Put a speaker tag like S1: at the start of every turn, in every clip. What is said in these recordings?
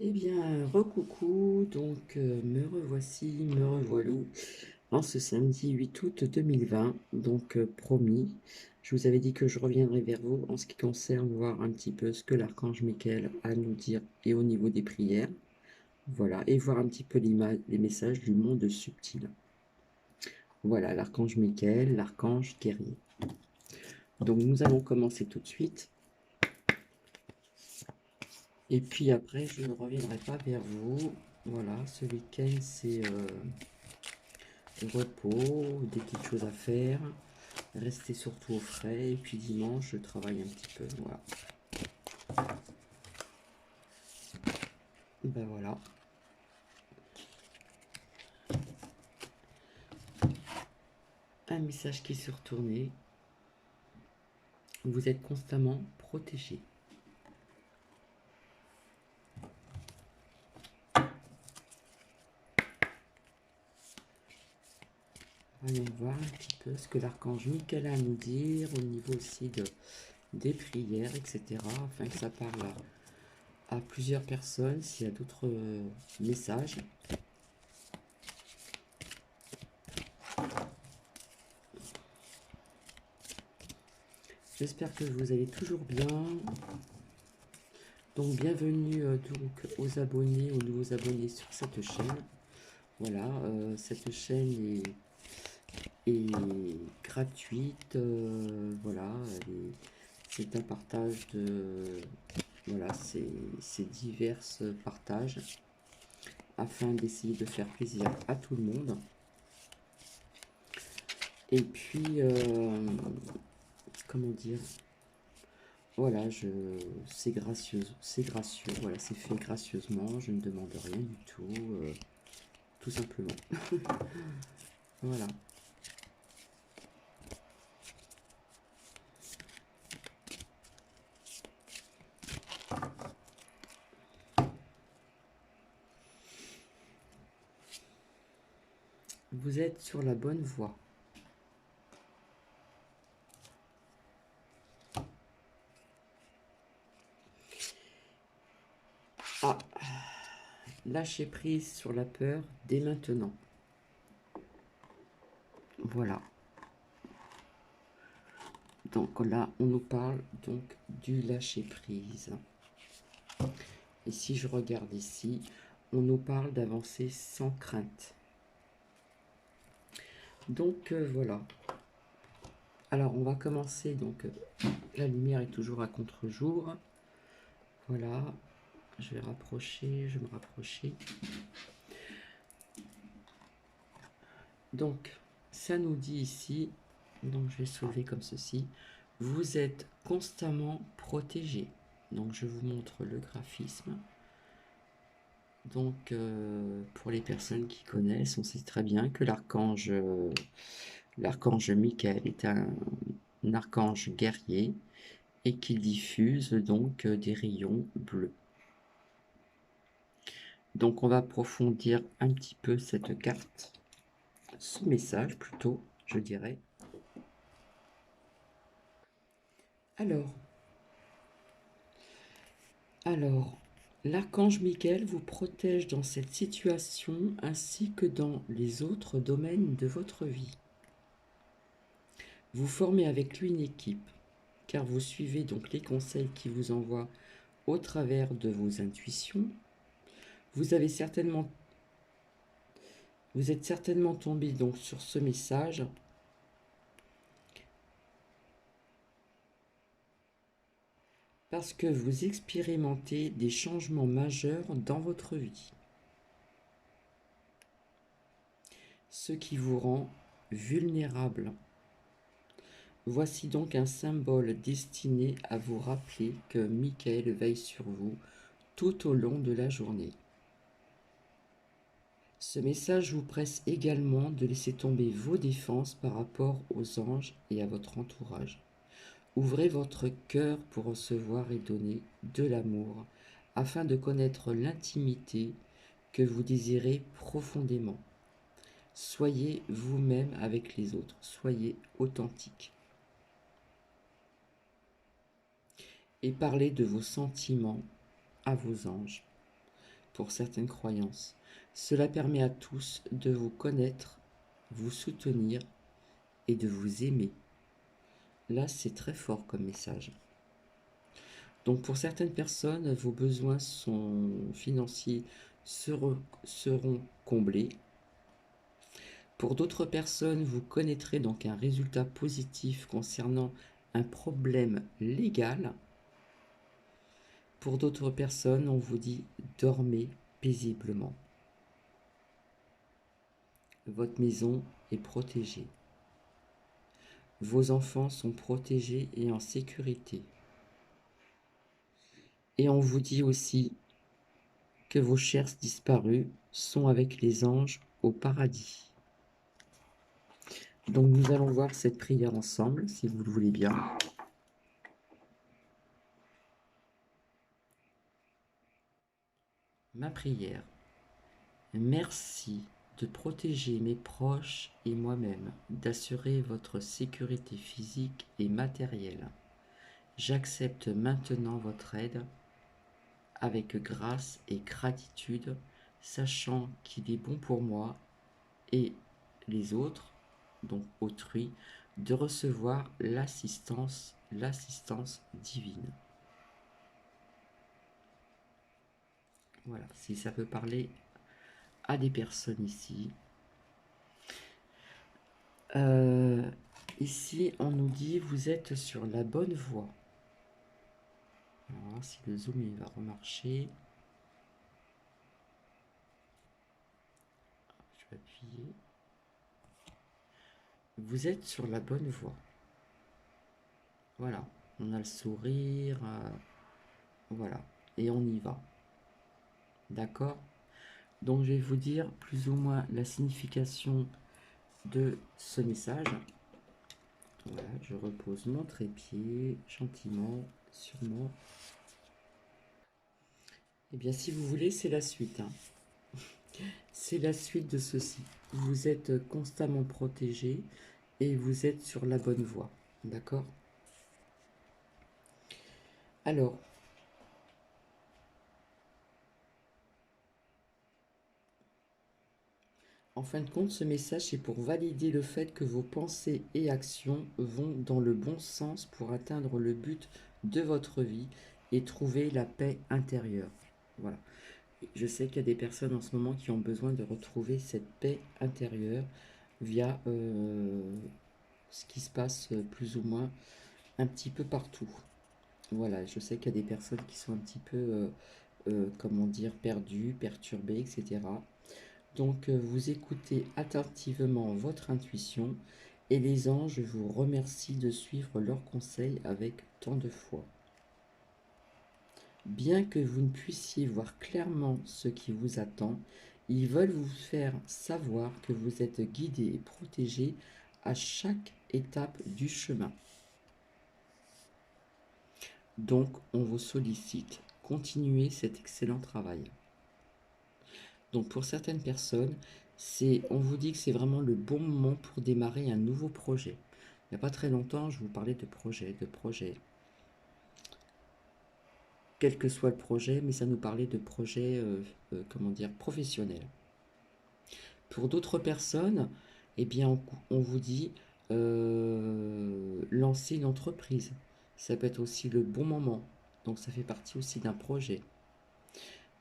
S1: Eh bien, recoucou, donc me revoici, me revoilou en ce samedi 8 août 2020. Donc, promis, je vous avais dit que je reviendrai vers vous en ce qui concerne voir un petit peu ce que l'archange Michael a à nous dire et au niveau des prières. Voilà, et voir un petit peu les messages du monde subtil. Voilà, l'archange Michael, l'archange guerrier. Donc, nous allons commencer tout de suite. Et puis après, je ne reviendrai pas vers vous. Voilà, ce week-end, c'est repos, des petites choses à faire, rester surtout au frais, et puis dimanche, je travaille un petit peu, voilà. Ben voilà. Un message qui s'est retourné. Vous êtes constamment protégé. Allons voir un petit peu ce que l'archange Michael a à nous dire au niveau aussi des prières, etc. Afin que ça parle à plusieurs personnes, s'il y a d'autres messages. J'espère que vous allez toujours bien. Donc bienvenue donc aux abonnés, aux nouveaux abonnés sur cette chaîne. Voilà, cette chaîne est gratuite. Voilà, c'est un partage de voilà, c'est divers partages afin d'essayer de faire plaisir à tout le monde. Et puis comment dire, voilà, c'est gracieux, voilà, c'est fait gracieusement, je ne demande rien du tout simplement. Voilà. Vous êtes sur la bonne voie. Ah, lâchez prise sur la peur dès maintenant. Voilà. Donc là, on nous parle donc du lâcher prise. Et si je regarde ici, on nous parle d'avancer sans crainte. Donc voilà. Alors on va commencer. Donc la lumière est toujours à contre-jour. Voilà. Je vais rapprocher, je vais me rapprocher. Donc ça nous dit ici, donc je vais soulever comme ceci, vous êtes constamment protégé. Donc je vous montre le graphisme. Donc pour les personnes qui connaissent, on sait très bien que l'archange Michael est un archange guerrier et qui diffuse donc des rayons bleus. Donc on va approfondir un petit peu cette carte, ce message plutôt, je dirais. Alors, l'archange Michael vous protège dans cette situation ainsi que dans les autres domaines de votre vie. Vous formez avec lui une équipe, car vous suivez donc les conseils qu'il vous envoie au travers de vos intuitions. Vous êtes certainement tombé donc sur ce message parce que vous expérimentez des changements majeurs dans votre vie, ce qui vous rend vulnérable. Voici donc un symbole destiné à vous rappeler que Michael veille sur vous tout au long de la journée. Ce message vous presse également de laisser tomber vos défenses par rapport aux anges et à votre entourage. Ouvrez votre cœur pour recevoir et donner de l'amour afin de connaître l'intimité que vous désirez profondément. Soyez vous-même avec les autres, soyez authentique. Et parlez de vos sentiments à vos anges. pour certaines croyances. Cela permet à tous de vous connaître, vous soutenir et de vous aimer. Là, c'est très fort comme message. Donc pour certaines personnes, vos besoins financiers seront comblés. Pour d'autres personnes, vous connaîtrez donc un résultat positif concernant un problème légal. Pour d'autres personnes, on vous dit dormez paisiblement. Votre maison est protégée. Vos enfants sont protégés et en sécurité. Et on vous dit aussi que vos chers disparus sont avec les anges au paradis. Donc nous allons voir cette prière ensemble, si vous le voulez bien. Ma prière. Merci de protéger mes proches et moi-même, d'assurer votre sécurité physique et matérielle. J'accepte maintenant votre aide avec grâce et gratitude, sachant qu'il est bon pour moi et les autres, donc autrui, de recevoir l'assistance divine. Voilà, si ça peut parler à des personnes ici. Ici, on nous dit, vous êtes sur la bonne voie. On va voir si le zoom il va remarcher. Je vais appuyer. Vous êtes sur la bonne voie. Voilà, on a le sourire. Voilà, et on y va. D'accord? Donc je vais vous dire plus ou moins la signification de ce message. Voilà, je repose mon trépied gentiment sur moi. Eh bien, si vous voulez, c'est la suite. C'est la suite de ceci. Vous êtes constamment protégé et vous êtes sur la bonne voie. D'accord? Alors, en fin de compte, ce message est pour valider le fait que vos pensées et actions vont dans le bon sens pour atteindre le but de votre vie et trouver la paix intérieure. Voilà. Je sais qu'il y a des personnes en ce moment qui ont besoin de retrouver cette paix intérieure via ce qui se passe plus ou moins un petit peu partout. Voilà, je sais qu'il y a des personnes qui sont un petit peu, comment dire, perdues, perturbées, etc. Donc, vous écoutez attentivement votre intuition et les anges vous remercient de suivre leurs conseils avec tant de foi. Bien que vous ne puissiez voir clairement ce qui vous attend, ils veulent vous faire savoir que vous êtes guidé et protégé à chaque étape du chemin. Donc, on vous sollicite. Continuez cet excellent travail. Donc, pour certaines personnes, on vous dit que c'est vraiment le bon moment pour démarrer un nouveau projet. Il n'y a pas très longtemps, je vous parlais de projet. Quel que soit le projet, mais ça nous parlait de projet, comment dire, professionnel. Pour d'autres personnes, eh bien, on vous dit lancer une entreprise. Ça peut être aussi le bon moment. Donc, ça fait partie aussi d'un projet.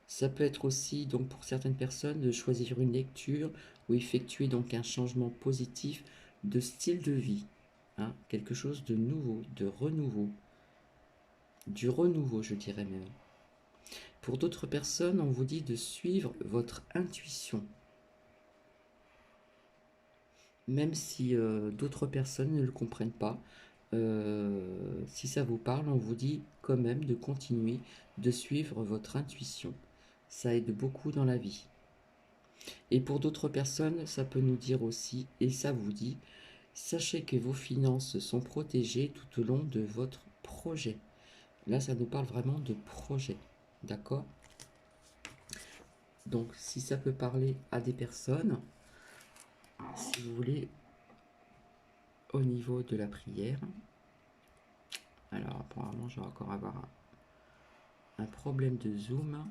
S1: Ça peut être aussi, donc, pour certaines personnes, de choisir une lecture ou effectuer donc un changement positif de style de vie. Hein, quelque chose de nouveau, de renouveau. Du renouveau, je dirais même. Pour d'autres personnes, on vous dit de suivre votre intuition. Même si d'autres personnes ne le comprennent pas, si ça vous parle, on vous dit quand même de continuer de suivre votre intuition. Ça aide beaucoup dans la vie. Et pour d'autres personnes, ça peut nous dire aussi, et ça vous dit, sachez que vos finances sont protégées tout au long de votre projet. Là, ça nous parle vraiment de projet. D'accord? Donc, si ça peut parler à des personnes, si vous voulez, au niveau de la prière, alors apparemment, je vais encore avoir un problème de zoom.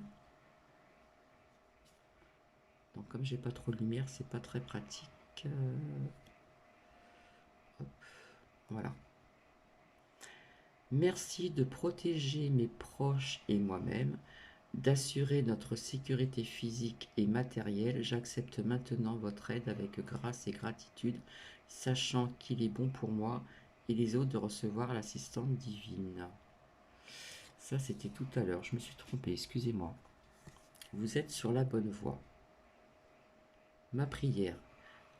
S1: Donc comme j'ai pas trop de lumière, c'est pas très pratique. Hop, voilà. Merci de protéger mes proches et moi-même, d'assurer notre sécurité physique et matérielle. J'accepte maintenant votre aide avec grâce et gratitude, sachant qu'il est bon pour moi et les autres de recevoir l'assistance divine. Ça, c'était tout à l'heure. Je me suis trompé, excusez-moi. Vous êtes sur la bonne voie. Ma prière.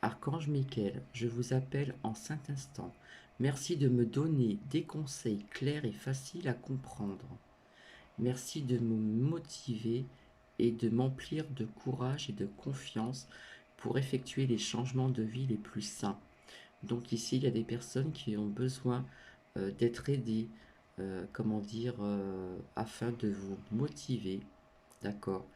S1: Archange Michael, je vous appelle en saint instant. Merci de me donner des conseils clairs et faciles à comprendre. Merci de me motiver et de m'emplir de courage et de confiance pour effectuer les changements de vie les plus sains. Donc ici, il y a des personnes qui ont besoin d'être aidées, comment dire, afin de vous motiver, d'accord,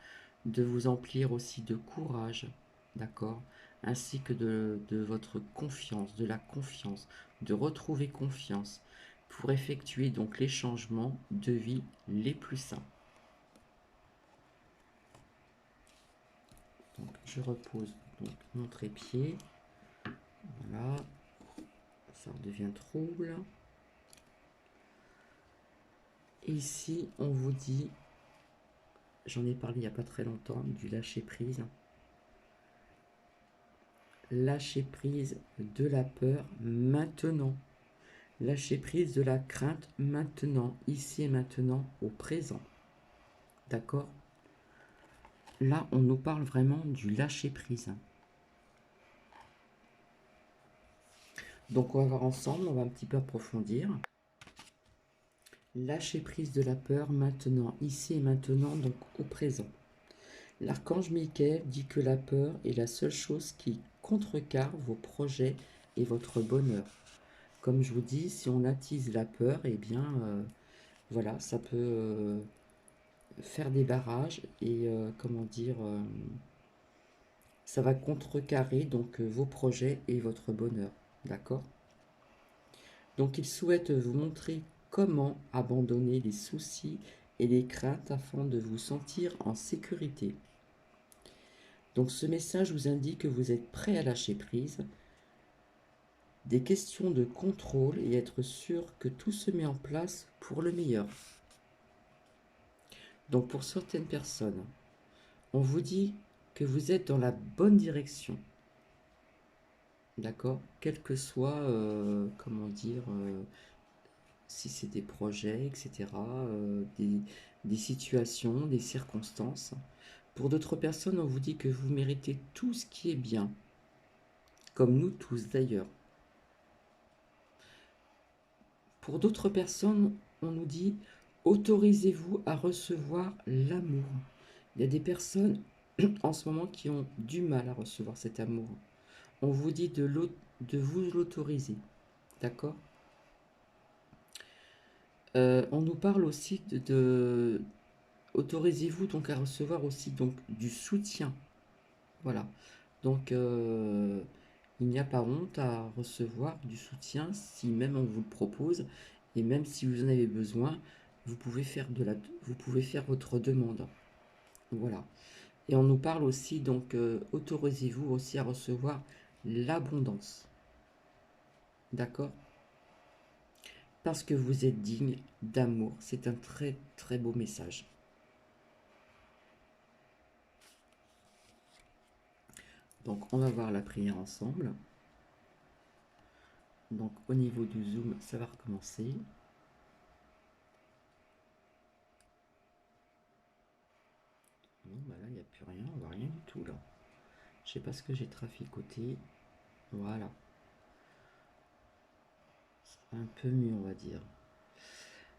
S1: de vous emplir aussi de courage, d'accord, ainsi que de votre confiance, de la confiance, de retrouver confiance pour effectuer donc les changements de vie les plus sains. Donc je repose donc mon trépied, voilà, ça redevient trouble. Et ici, on vous dit, j'en ai parlé il n'y a pas très longtemps, du lâcher prise. Lâcher prise de la peur maintenant. Lâcher prise de la crainte maintenant, ici et maintenant, au présent. D'accord? Là, on nous parle vraiment du lâcher prise. Donc, on va voir ensemble, on va un petit peu approfondir. Lâcher prise de la peur maintenant, ici et maintenant, donc au présent. L'archange Michael dit que la peur est la seule chose qui contrecarre vos projets et votre bonheur. Comme je vous dis, si on attise la peur, eh bien, voilà, ça peut faire des barrages et, comment dire, ça va contrecarrer donc vos projets et votre bonheur. D'accord? Donc, il souhaite vous montrer comment abandonner les soucis et les craintes afin de vous sentir en sécurité. Donc ce message vous indique que vous êtes prêt à lâcher prise, des questions de contrôle et être sûr que tout se met en place pour le meilleur. Donc pour certaines personnes, on vous dit que vous êtes dans la bonne direction. D'accord? Quel que soit, comment dire, si c'est des projets, etc., des situations, des circonstances. Pour d'autres personnes, on vous dit que vous méritez tout ce qui est bien, comme nous tous d'ailleurs. Pour d'autres personnes, on nous dit autorisez-vous à recevoir l'amour. Il y a des personnes en ce moment qui ont du mal à recevoir cet amour. On vous dit de vous l'autoriser. D'accord? On nous parle aussi autorisez-vous donc à recevoir aussi donc du soutien. Voilà. Donc il n'y a pas honte à recevoir du soutien si même on vous le propose et même si vous en avez besoin, vous pouvez faire vous pouvez faire votre demande. Voilà. Et on nous parle aussi donc autorisez-vous aussi à recevoir l'abondance. D'accord? Parce que vous êtes digne d'amour. C'est un très très beau message. Donc on va voir la prière ensemble. Donc au niveau du zoom, ça va recommencer. Non, bah là, il n'y a plus rien, on voit rien du tout là. Je sais pas ce que j'ai traficoté. Voilà. C'est un peu mieux, on va dire.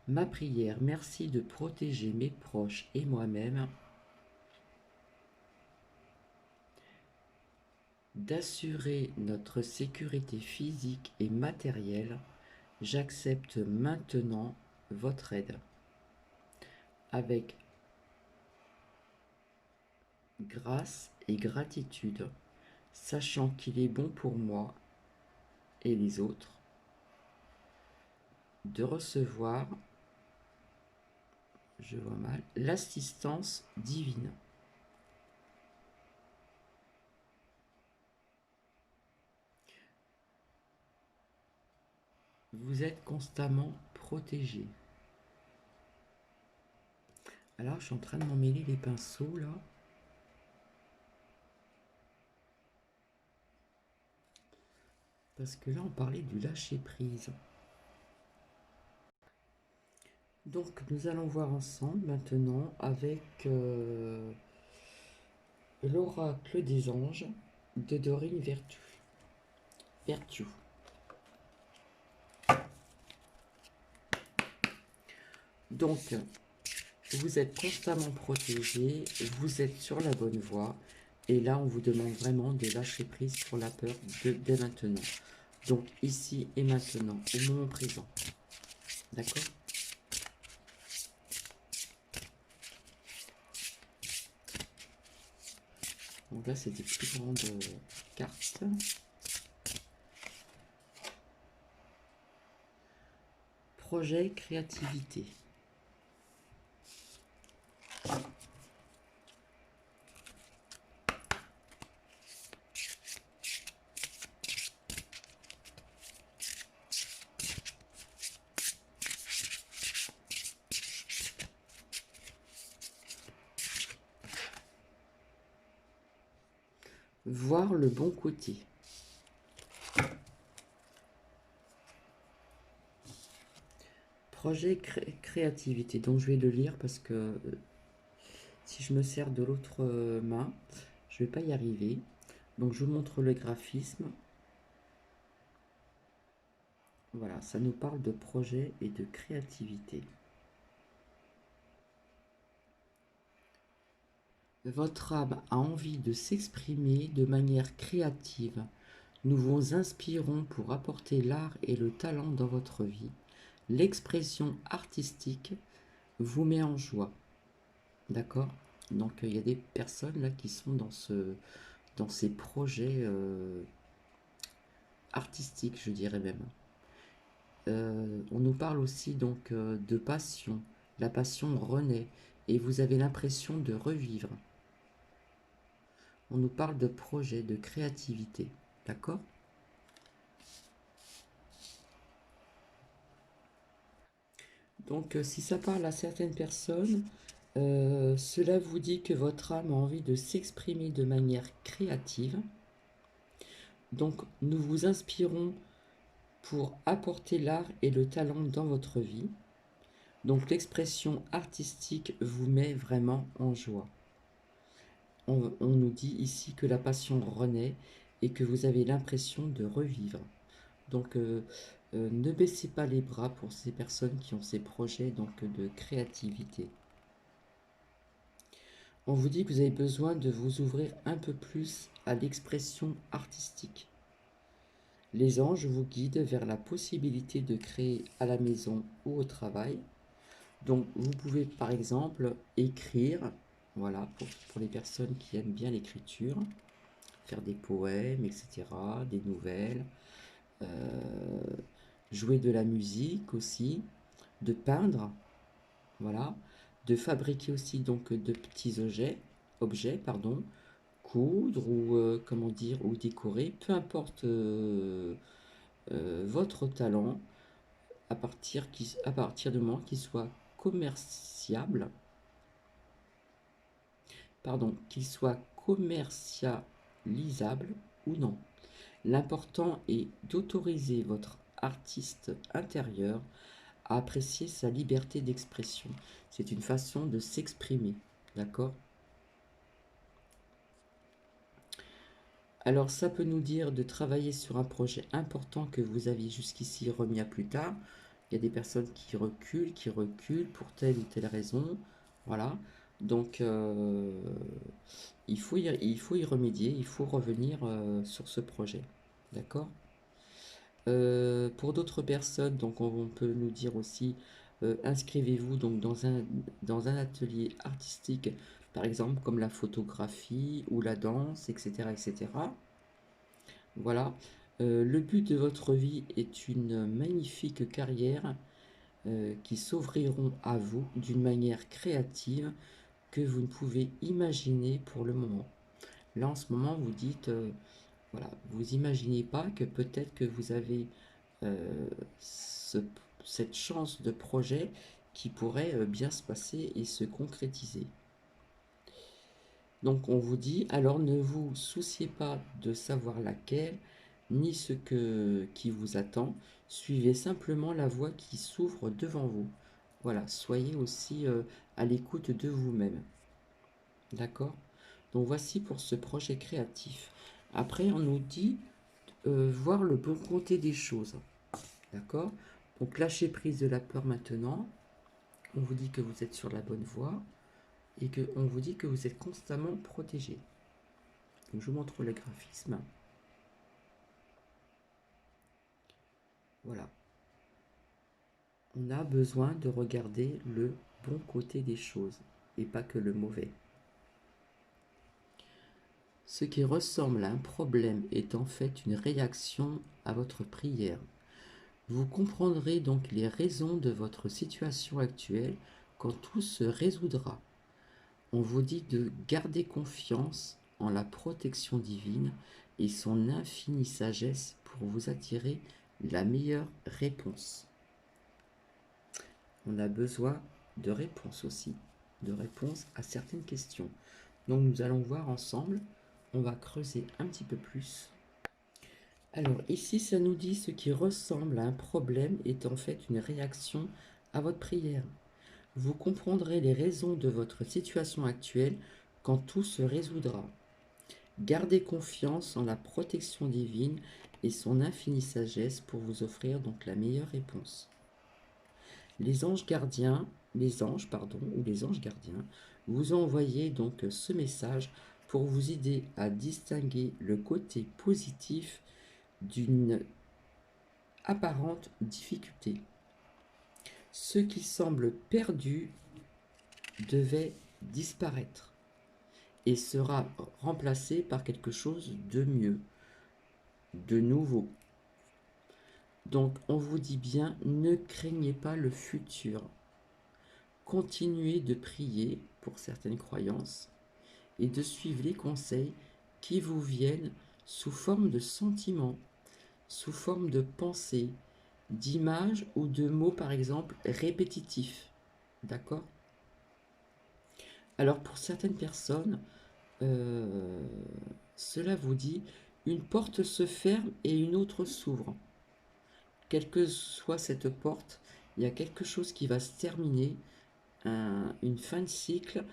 S1: Ma prière, merci de protéger mes proches et moi-même, d'assurer notre sécurité physique et matérielle. J'accepte maintenant votre aide. Avec grâce et gratitude, sachant qu'il est bon pour moi et les autres de recevoir, je vois mal, l'assistance divine. Vous êtes constamment protégé. Alors, je suis en train de m'emmêler les pinceaux, là. Parce que là, on parlait du lâcher-prise. Donc, nous allons voir ensemble maintenant avec l'oracle des anges de Dorine Vertu. Donc, vous êtes constamment protégé, vous êtes sur la bonne voie. Et là, on vous demande vraiment de lâcher prise pour la peur dès maintenant. Donc, ici et maintenant, au moment présent. D'accord? Donc là, c'est des plus grandes cartes. Projet, créativité. Voir le bon côté. Projet, créativité. Donc je vais le lire parce que si je me sers de l'autre main, je ne vais pas y arriver. Donc je vous montre le graphisme. Voilà, ça nous parle de projet et de créativité. Votre âme a envie de s'exprimer de manière créative. Nous vous inspirons pour apporter l'art et le talent dans votre vie. L'expression artistique vous met en joie. D'accord? Donc il y a des personnes là qui sont dans ces projets artistiques, je dirais même. On nous parle aussi donc de passion. La passion renaît et vous avez l'impression de revivre. On nous parle de projet, de créativité. D'accord? Donc si ça parle à certaines personnes, cela vous dit que votre âme a envie de s'exprimer de manière créative. Donc nous vous inspirons pour apporter l'art et le talent dans votre vie. Donc l'expression artistique vous met vraiment en joie. On nous dit ici que la passion renaît et que vous avez l'impression de revivre. Donc ne baissez pas les bras pour ces personnes qui ont ces projets donc, de créativité. On vous dit que vous avez besoin de vous ouvrir un peu plus à l'expression artistique. Les anges vous guident vers la possibilité de créer à la maison ou au travail. Donc vous pouvez par exemple écrire, voilà, pour les personnes qui aiment bien l'écriture, faire des poèmes, etc., des nouvelles, jouer de la musique aussi, de peindre, voilà, de fabriquer aussi donc de petits objets, pardon, coudre ou comment dire, ou décorer, peu importe votre talent, à partir du moment qu'il soit commerciable, pardon, qu'il soit commercialisable ou non. L'important est d'autoriser votre artiste intérieur à apprécier sa liberté d'expression. C'est une façon de s'exprimer, d'accord? Alors ça peut nous dire de travailler sur un projet important que vous aviez jusqu'ici remis à plus tard. Il y a des personnes qui reculent pour telle ou telle raison. Voilà. Donc il faut y remédier, il faut revenir sur ce projet. D'accord? Pour d'autres personnes, donc on peut nous dire aussi inscrivez-vous donc dans un atelier artistique, par exemple comme la photographie ou la danse, etc. etc. Voilà. Le but de votre vie est une magnifique carrière qui s'ouvriront à vous d'une manière créative que vous ne pouvez imaginer pour le moment. Là, en ce moment, vous dites, voilà, vous imaginez pas que peut-être que vous avez euh, cette chance de projet qui pourrait bien se passer et se concrétiser. Donc on vous dit, alors ne vous souciez pas de savoir laquelle, ni qui vous attend, suivez simplement la voie qui s'ouvre devant vous. Voilà, soyez aussi à l'écoute de vous-même. D'accord? Donc voici pour ce projet créatif. Après, on nous dit voir le bon côté des choses. D'accord? Donc lâchez prise de la peur maintenant. On vous dit que vous êtes sur la bonne voie et qu'on vous dit que vous êtes constamment protégé. Donc je vous montre le graphisme. Voilà. On a besoin de regarder le bon côté des choses et pas que le mauvais. Ce qui ressemble à un problème est en fait une réaction à votre prière. Vous comprendrez donc les raisons de votre situation actuelle quand tout se résoudra. On vous dit de garder confiance en la protection divine et son infinie sagesse pour vous attirer la meilleure réponse. On a besoin de réponses aussi, de réponses à certaines questions. Donc nous allons voir ensemble, on va creuser un petit peu plus. Alors ici, ça nous dit ce qui ressemble à un problème est en fait une réaction à votre prière. Vous comprendrez les raisons de votre situation actuelle quand tout se résoudra. Gardez confiance en la protection divine et son infinie sagesse pour vous offrir donc la meilleure réponse. Les anges gardiens, les anges gardiens, vous ont envoyé donc ce message pour vous aider à distinguer le côté positif d'une apparente difficulté. Ce qui semble perdu devait disparaître et sera remplacé par quelque chose de mieux, de nouveau. Donc on vous dit bien, ne craignez pas le futur. Continuez de prier pour certaines croyances et de suivre les conseils qui vous viennent sous forme de sentiments, sous forme de pensées, d'images ou de mots par exemple répétitifs. D'accord? Alors pour certaines personnes, cela vous dit une porte se ferme et une autre s'ouvre. Quelle que soit cette porte, il y a quelque chose qui va se terminer, une fin de cycle,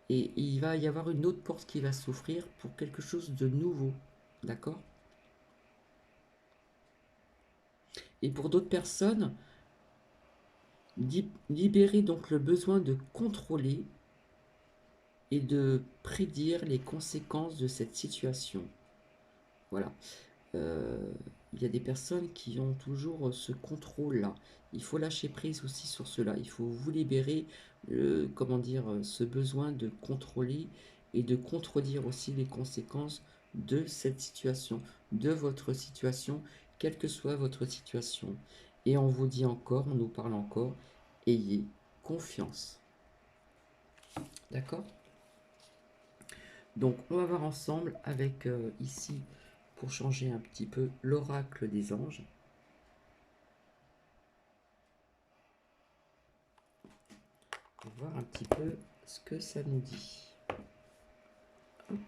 S1: et il va y avoir une autre porte qui va s'ouvrir pour quelque chose de nouveau. D'accord? Et pour d'autres personnes, libérer donc le besoin de contrôler et de prédire les conséquences de cette situation. Voilà. Il y a des personnes qui ont toujours ce contrôle-là. Il faut lâcher prise aussi sur cela. Il faut vous libérer, comment dire, ce besoin de contrôler et de contredire aussi les conséquences de cette situation, de votre situation, quelle que soit votre situation. Et on vous dit encore, on nous parle encore, ayez confiance. D'accord? Donc on va voir ensemble avec ici, pour changer un petit peu, l'oracle des anges. On va voir un petit peu ce que ça nous dit. Hop.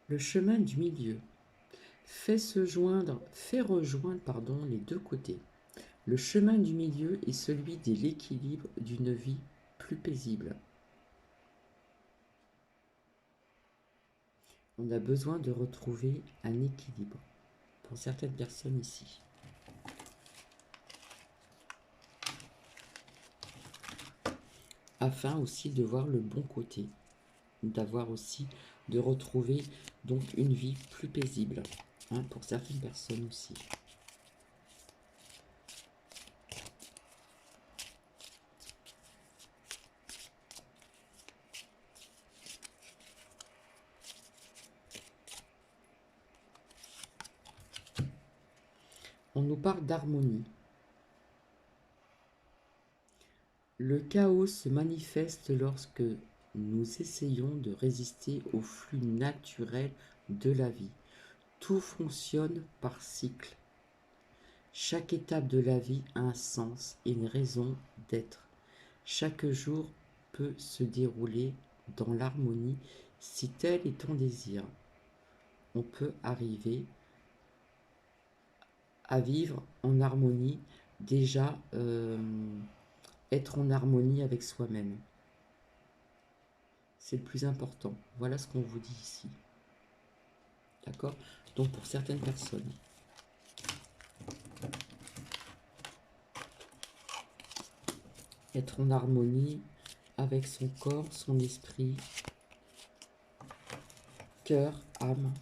S1: Le chemin du milieu fait rejoindre les deux côtés. Le chemin du milieu est celui de l'équilibre d'une vie plus paisible. On a besoin de retrouver un équilibre pour certaines personnes ici. Afin aussi de voir le bon côté, de retrouver donc une vie plus paisible, pour certaines personnes aussi. On nous parle d'harmonie. Le chaos se manifeste lorsque nous essayons de résister au flux naturel de la vie. Tout fonctionne par cycle. Chaque étape de la vie a un sens et une raison d'être. Chaque jour peut se dérouler dans l'harmonie si tel est ton désir. On peut arriver à vivre en harmonie, déjà être en harmonie avec soi-même. C'est le plus important. Voilà ce qu'on vous dit ici. D'accord? Donc pour certaines personnes. Être en harmonie avec son corps, son esprit, cœur, âme.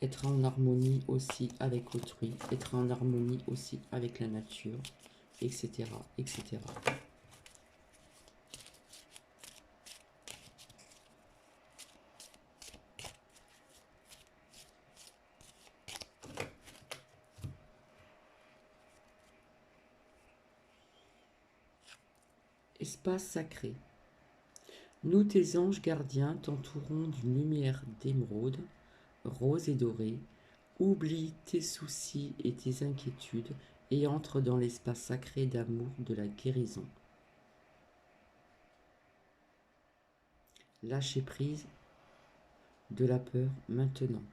S1: Être en harmonie aussi avec autrui, être en harmonie aussi avec la nature, etc., etc. Espace sacré. Nous, tes anges gardiens, t'entourons d'une lumière d'émeraude, rose et dorée. Oublie tes soucis et tes inquiétudes et entre dans l'espace sacré d'amour de la guérison. Lâchez prise de la peur maintenant.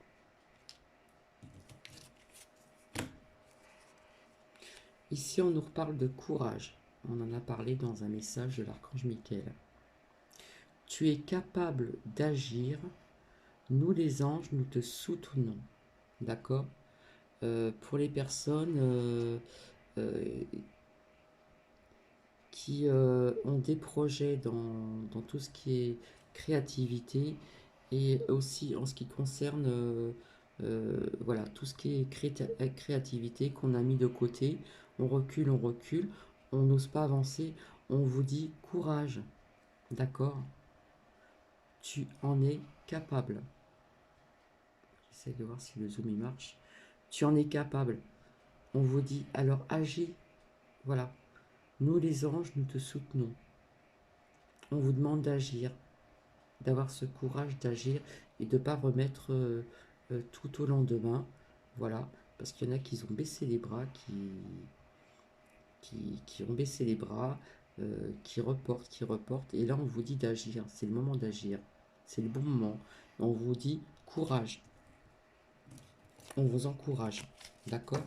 S1: Ici, on nous reparle de courage. On en a parlé dans un message de l'archange Michael. Tu es capable d'agir. Nous, les anges, nous te soutenons. D'accord? Pour les personnes qui ont des projets dans tout ce qui est créativité et aussi en ce qui concerne voilà, tout ce qui est créativité qu'on a mis de côté. On recule, on n'ose pas avancer. On vous dit courage, d'accord? Tu en es capable. J'essaie de voir si le zoom il marche. Tu en es capable. On vous dit alors agis. Voilà. Nous les anges, nous te soutenons. On vous demande d'agir, d'avoir ce courage d'agir et de ne pas remettre tout au lendemain. Voilà, parce qu'il y en a qui ont baissé les bras, qui ont baissé les bras, qui reportent. Et là, on vous dit d'agir. C'est le moment d'agir. C'est le bon moment. On vous dit courage. On vous encourage. D'accord?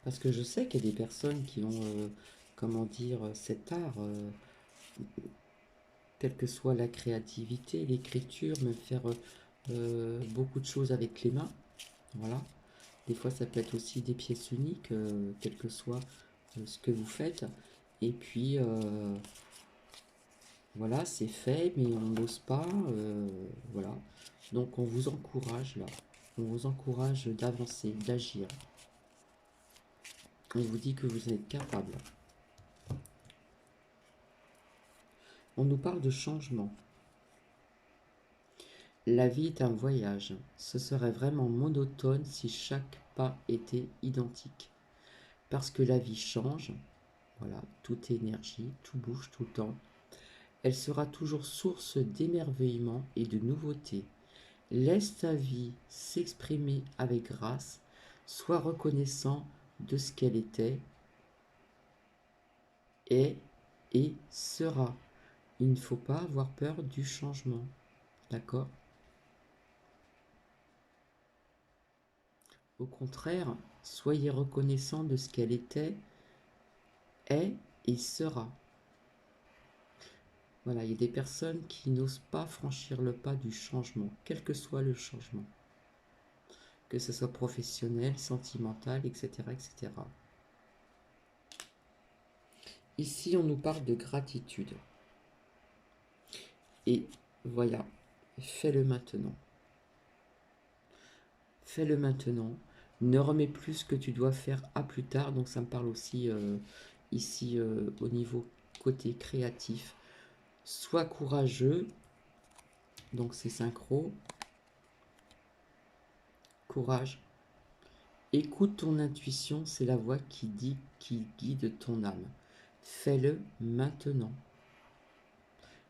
S1: Parce que je sais qu'il y a des personnes qui ont, comment dire, cet art, quelle que soit la créativité, l'écriture, même faire beaucoup de choses avec les mains. Voilà. Des fois, ça peut être aussi des pièces uniques, quel que soit ce que vous faites. Et puis, voilà, c'est fait, mais on n'ose pas. Voilà. Donc, on vous encourage là. On vous encourage d'avancer, d'agir. On vous dit que vous êtes capable. On nous parle de changement. La vie est un voyage. Ce serait vraiment monotone si chaque pas était identique. Parce que la vie change. Voilà, tout est énergie, tout bouge tout le temps. Elle sera toujours source d'émerveillement et de nouveauté. Laisse ta vie s'exprimer avec grâce. Sois reconnaissant de ce qu'elle était, est et sera. Il ne faut pas avoir peur du changement. D'accord? Au contraire, soyez reconnaissant de ce qu'elle était, est et sera. Voilà, il y a des personnes qui n'osent pas franchir le pas du changement, quel que soit le changement. Que ce soit professionnel, sentimental, etc., etc. Ici, on nous parle de gratitude. Et voilà, fais-le maintenant. fais-le maintenant. Ne remets plus ce que tu dois faire à plus tard. Donc ça me parle aussi ici au niveau côté créatif. Sois courageux. Donc c'est synchro. Courage. Écoute ton intuition, c'est la voix qui guide ton âme. Fais-le maintenant.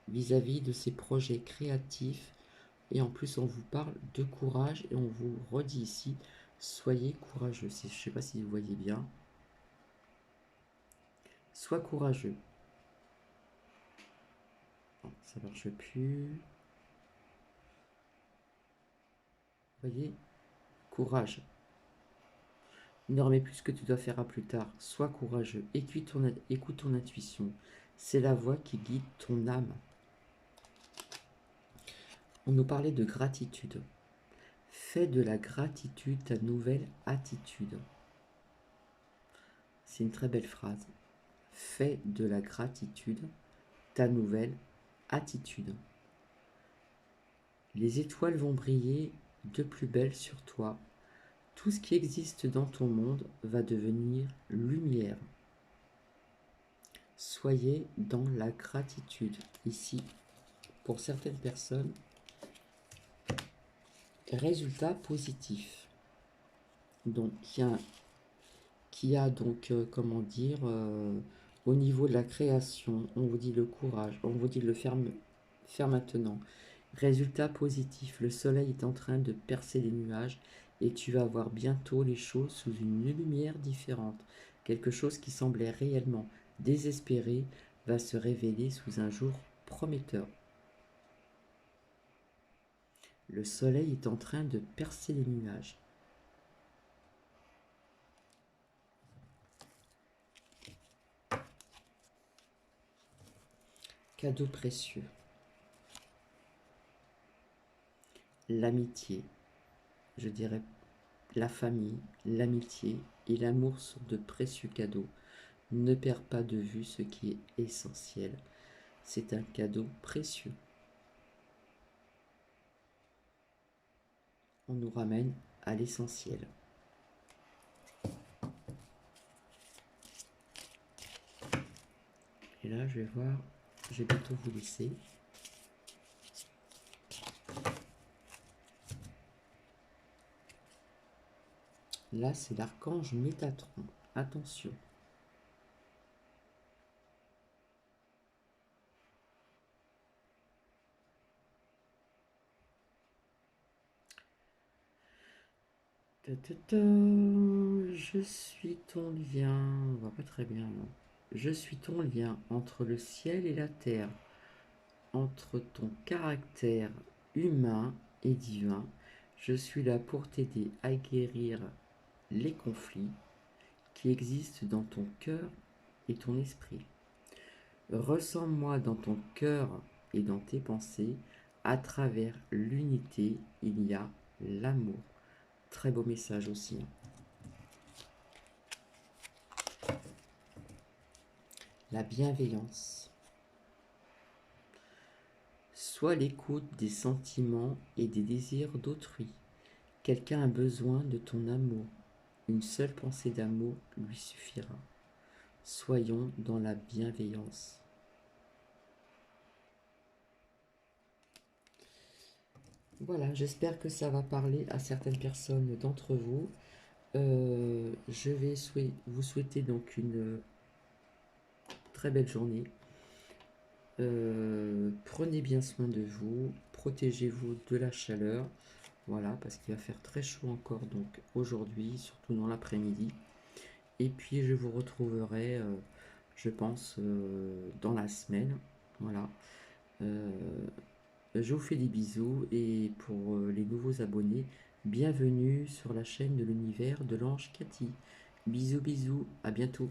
S1: Vis-à-vis de ces projets créatifs. Et en plus, on vous parle de courage et on vous redit ici, soyez courageux. Je ne sais pas si vous voyez bien. Sois courageux. Non, ça ne marche plus. Vous voyez? Courage. Ne remets plus ce que tu dois faire à plus tard. Sois courageux. Écoute ton intuition. C'est la voix qui guide ton âme. On nous parlait de gratitude. Fais de la gratitude ta nouvelle attitude. C'est une très belle phrase. Fais de la gratitude ta nouvelle attitude. Les étoiles vont briller de plus belle sur toi. Tout ce qui existe dans ton monde va devenir lumière. Soyez dans la gratitude. Ici, pour certaines personnes, résultat positif. Donc, qui a donc, comment dire, au niveau de la création, on vous dit le courage, on vous dit de le faire maintenant. Résultat positif, le soleil est en train de percer les nuages et tu vas voir bientôt les choses sous une lumière différente. Quelque chose qui semblait réellement désespéré va se révéler sous un jour prometteur. Le soleil est en train de percer les nuages. Cadeau précieux. L'amitié, je dirais la famille, l'amitié et l'amour sont de précieux cadeaux. Ne perds pas de vue ce qui est essentiel. C'est un cadeau précieux. On nous ramène à l'essentiel. Et là, je vais voir, je vais bientôt vous laisser. Là, c'est l'archange Métatron. Attention. Je suis ton lien. On voit pas très bien, non. Je suis ton lien entre le ciel et la terre, entre ton caractère humain et divin. Je suis là pour t'aider à guérir les conflits qui existent dans ton cœur et ton esprit. Ressens-moi dans ton cœur et dans tes pensées. À travers l'unité, il y a l'amour. Très beau message aussi. La bienveillance. Sois l'écoute des sentiments et des désirs d'autrui. Quelqu'un a besoin de ton amour. Une seule pensée d'amour lui suffira. Soyons dans la bienveillance. Voilà, j'espère que ça va parler à certaines personnes d'entre vous. Je vais vous souhaiter donc une très belle journée. Prenez bien soin de vous, protégez-vous de la chaleur, voilà, parce qu'il va faire très chaud encore donc aujourd'hui, surtout dans l'après-midi. Et puis je vous retrouverai, je pense, dans la semaine, voilà. Je vous fais des bisous et pour les nouveaux abonnés, bienvenue sur la chaîne de l'univers de l'ange Cathy. Bisous bisous, à bientôt.